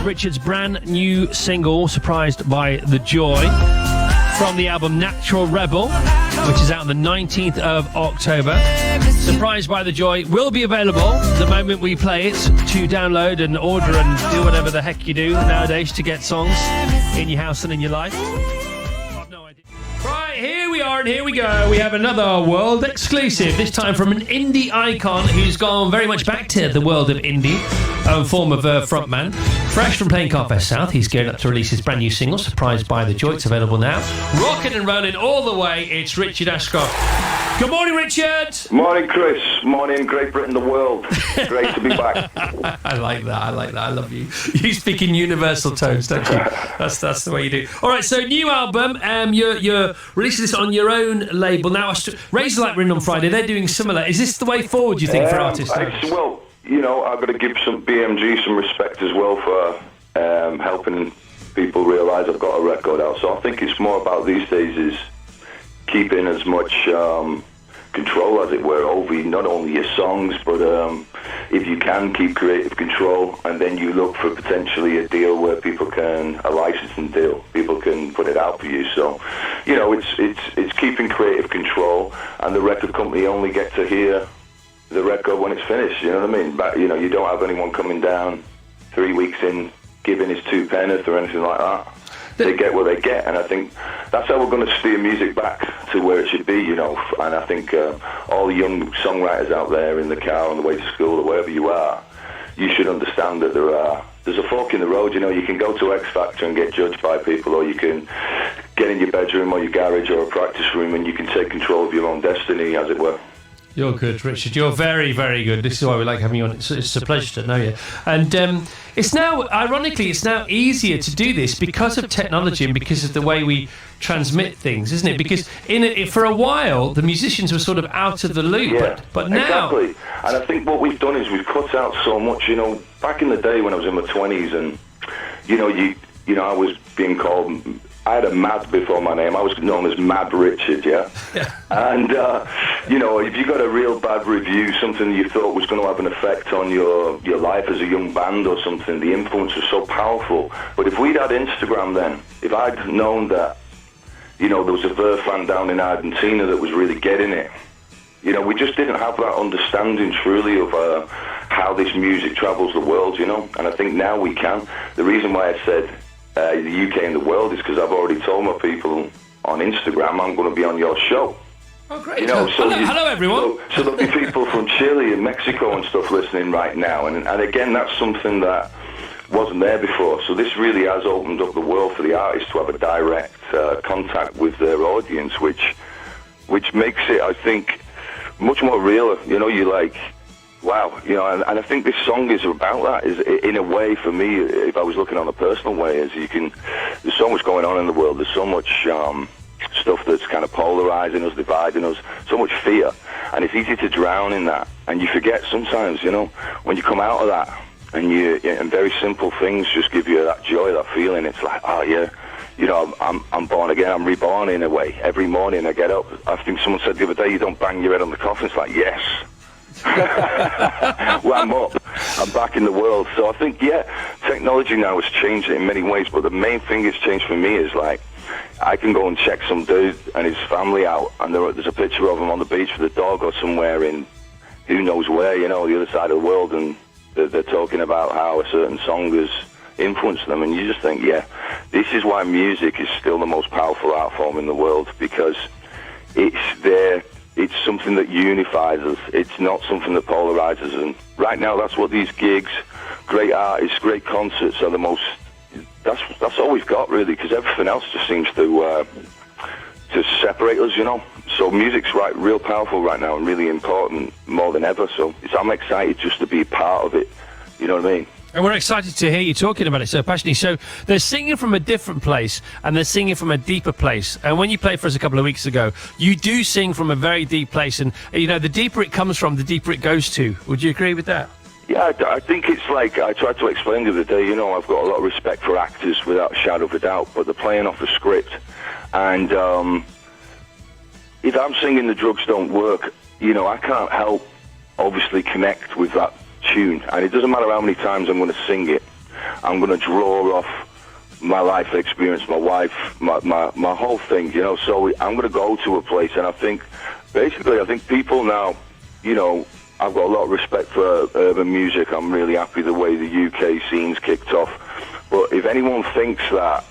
Richard's brand new single, Surprised by the Joy, from the album Natural Rebel, which is out on the 19th of October. Surprised by the Joy will be available the moment we play it to download and order and do whatever the heck you do nowadays to get songs in your house and in your life. I've no idea. Right, here we are and here we go. We have another world exclusive, this time from an indie icon who's gone very much back to the world of indie, form of frontman. Fresh from playing Carfest South, he's gearing up to release his brand new single, Surprised by the Joy. It's available now. Rocking and rolling all the way, it's Richard Ashcroft. Good morning, Richard. Morning, Chris. Morning, Great Britain, the world. Great to be back. I like that. I love you. You speak in universal tones, don't you? That's the way you do. All right, so new album. You're releasing this on your own label now. Razorlight were in on Friday. They're doing similar. Is this the way forward, do you think, for artists? Well, you know, I've got to give some BMG some respect as well for helping people realise I've got a record out. So I think it's more about these days is keeping as much control, as it were, over not only your songs, but if you can, keep creative control, and then you look for potentially a deal where people can, a licensing deal, people can put it out for you. So, you know, it's keeping creative control, and the record company only get to hear the record when it's finished, you know what I mean? But, you know, you don't have anyone coming down 3 weeks in giving his 2 penneth or anything like that. They get what they get, and I think that's how we're going to steer music back to where it should be, you know. And I think all the young songwriters out there in the car on the way to school or wherever you are, you should understand that there's a fork in the road, you know. You can go to X Factor and get judged by people, or you can get in your bedroom or your garage or a practice room and you can take control of your own destiny, as it were. You're good, Richard. You're very, very good. This is why we like having you on. It's a pleasure to know you. And it's now, ironically, it's now easier to do this because of technology and because of the way we transmit things, isn't it? Because for a while, the musicians were sort of out of the loop. Yeah, but now... Exactly. And I think what we've done is we've cut out so much, you know. Back in the day when I was in my 20s and, you know, I was being called... I had a Mad before my name. I was known as Mad Richard, yeah? And, you know, if you got a real bad review, something you thought was going to have an effect on your life as a young band or something, the influence was so powerful. But if we'd had Instagram then, if I'd known that, you know, there was a Verve fan down in Argentina that was really getting it, you know, we just didn't have that understanding truly of how this music travels the world, you know? And I think now we can. The reason why I said... the UK and the world is because I've already told my people on Instagram I'm going to be on your show. Oh, great. You know, so hello, everyone. So there'll be people from Chile and Mexico and stuff listening right now. And again, that's something that wasn't there before. So this really has opened up the world for the artists to have a direct contact with their audience, which makes it, I think, much more real. You know, you're like... Wow, you know, and I think this song is about that. Is in a way, for me, if I was looking on a personal way, is there's so much going on in the world. There's so much stuff that's kind of polarizing us, dividing us, so much fear, and it's easy to drown in that. And you forget sometimes, you know, when you come out of that, and very simple things just give you that joy, that feeling. It's like, oh yeah, you know, I'm born again. I'm reborn in a way. Every morning I get up. I think someone said the other day, you don't bang your head on the coffin. It's like, yes. Well, I'm up. I'm back in the world. So I think, yeah, technology now has changed it in many ways, but the main thing it's changed for me is like I can go and check some dude and his family out, and there's a picture of him on the beach with a dog or somewhere in who knows where, you know, the other side of the world, and they're talking about how a certain song has influenced them, and you just think, yeah, this is why music is still the most powerful art form in the world, because it's there. It's something that unifies us. It's not something that polarizes. And right now, that's what these gigs, great artists, great concerts are the most... That's all we've got, really, because everything else just seems to separate us, you know. So music's real powerful right now and really important, more than ever. So I'm excited just to be part of it. You know what I mean? And we're excited to hear you talking about it so passionately. So they're singing from a different place and they're singing from a deeper place. And when you played for us a couple of weeks ago, you do sing from a very deep place. And, you know, the deeper it comes from, the deeper it goes to. Would you agree with that? Yeah, I think it's like I tried to explain the other day, you know, I've got a lot of respect for actors without a shadow of a doubt, but they're playing off a script. And if I'm singing The Drugs Don't Work, you know, I can't help obviously connect with that tune, and it doesn't matter how many times I'm going to sing it. I'm going to draw off my life experience, my wife, my whole thing, you know. So I'm going to go to a place, and I think people now, you know, I've got a lot of respect for urban music. I'm really happy the way the UK scene's kicked off. But if anyone thinks that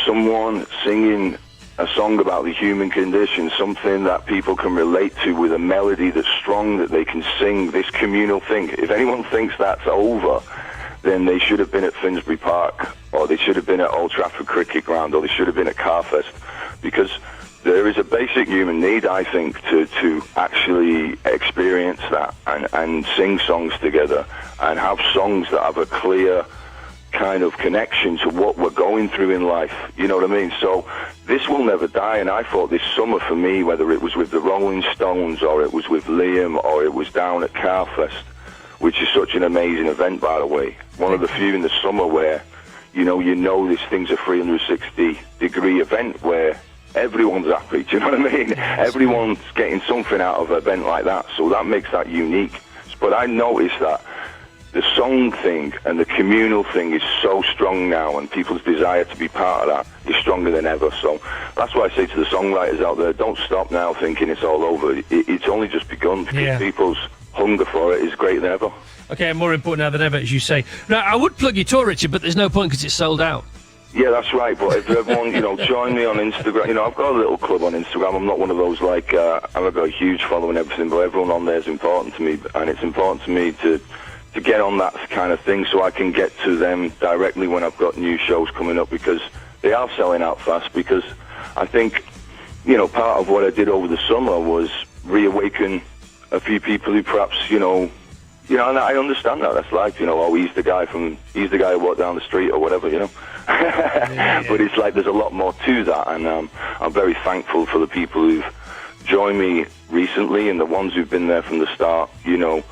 someone singing a song about the human condition, something that people can relate to with a melody that's strong, that they can sing, this communal thing, if anyone thinks that's over, then they should have been at Finsbury Park, or they should have been at Old Trafford Cricket Ground, or they should have been at Carfest, because there is a basic human need, I think, to actually experience that and sing songs together and have songs that have a clear kind of connection to what we're going through in life, you know what I mean? So this will never die, and I thought this summer for me, whether it was with the Rolling Stones or it was with Liam or it was down at Carfest, which is such an amazing event, by the way, one of the few in the summer where, you know this thing's a 360-degree event where everyone's happy, do you know what I mean? Everyone's getting something out of an event like that, so that makes that unique. But I noticed that the song thing and the communal thing is so strong now, and people's desire to be part of that is stronger than ever. So that's why I say to the songwriters out there, don't stop now thinking it's all over. It's only just begun, because people's hunger for it is greater than ever. Okay, more important now than ever, as you say. Now, I would plug your tour, Richard, but there's no point because it's sold out. Yeah, that's right. But if everyone, you know, join me on Instagram. You know, I've got a little club on Instagram. I'm not one of those, like, I've got a huge following and everything, but everyone on there is important to me. And it's important to me to get on that kind of thing so I can get to them directly when I've got new shows coming up, because they are selling out fast. Because I think, you know, part of what I did over the summer was reawaken a few people who perhaps, you know, and I understand that. That's like, you know, oh, he's the guy who walked down the street or whatever, you know. But it's like there's a lot more to that, and I'm very thankful for the people who've joined me recently and the ones who've been there from the start, you know,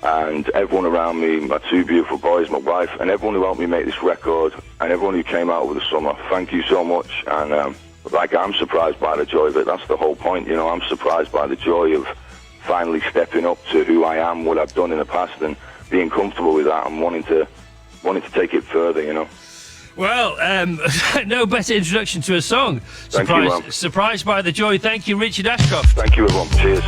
and everyone around me, my two beautiful boys, my wife, and everyone who helped me make this record, and everyone who came out over the summer. Thank you so much. And I'm surprised by the joy of it. That's the whole point, you know. I'm surprised by the joy of finally stepping up to who I am, what I've done in the past, and being comfortable with that and wanting to take it further, you know. Well, no better introduction to a song. Surprised by the joy. Thank you, Richard Ashcroft. Thank you, everyone. Cheers.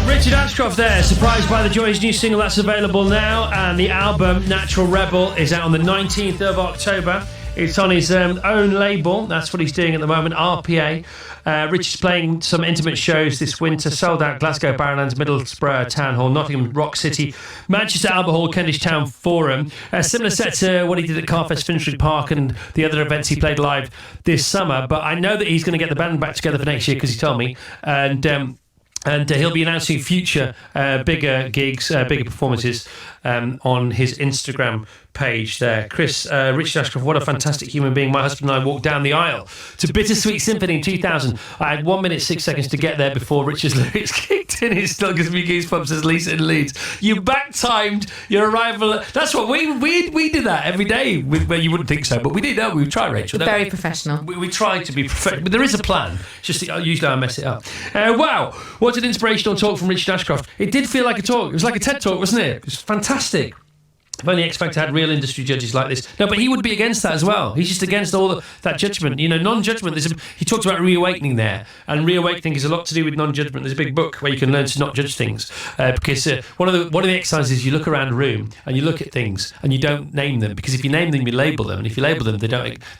Richard Ashcroft there, Surprised by the Joy, his new single that's available now, and the album Natural Rebel is out on the 19th of October. It's on his own label. That's what he's doing at the moment, RPA. Richard's playing some intimate shows this winter, sold out Glasgow, Barrowlands, Middlesbrough Town Hall, Nottingham Rock City, Manchester Albert Hall, Kentish Town Forum. A similar set to what he did at Carfest, Finsbury Park, and the other events he played live this summer. But I know that he's going to get the band back together for next year, because he told me. And he'll be announcing future bigger gigs, bigger performances on his Instagram page there. Chris, Richard Ashcroft, what a fantastic human being. My husband and I walked down the aisle to Bittersweet Symphony in 2000. I had 1 minute 6 seconds to get there before Richard's lyrics kicked in. It still gives me goosebumps as Lisa in Leeds. You back-timed your arrival. That's what we did that every day. Well, you wouldn't think so, but we did. No, we try, Rachel. Very professional. We try to be professional, but there is a plan. It's just usually I mess it up. Wow, what an inspirational talk from Richard Ashcroft. It did feel like a talk. It was like a TED talk, wasn't it? It was fantastic. If only X Factor had real industry judges like this. No, but he would be against that as well. He's just against all that judgment. You know, non-judgment. He talks about reawakening there, and reawakening is a lot to do with non-judgment. There's a big book where you can learn to not judge things, because one of the exercises, you look around a room and you look at things and you don't name them, because if you name them, you label them, and if you label them, they're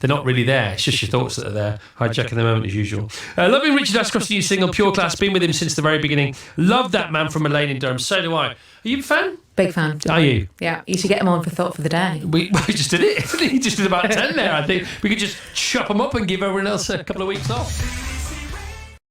not really there. It's just your thoughts that are there. Hijacking the moment as usual. Loving Richard Ashcroft's new single, Pure Class. Been with him since the very beginning. Love that man from Elaine in Durham. So do I. Are you a fan? Big fan. Are you? Yeah. You should get him on for Thought for the Day. We just did it. He just did about 10 there. I think we could just chop them up and give everyone else a couple of weeks off.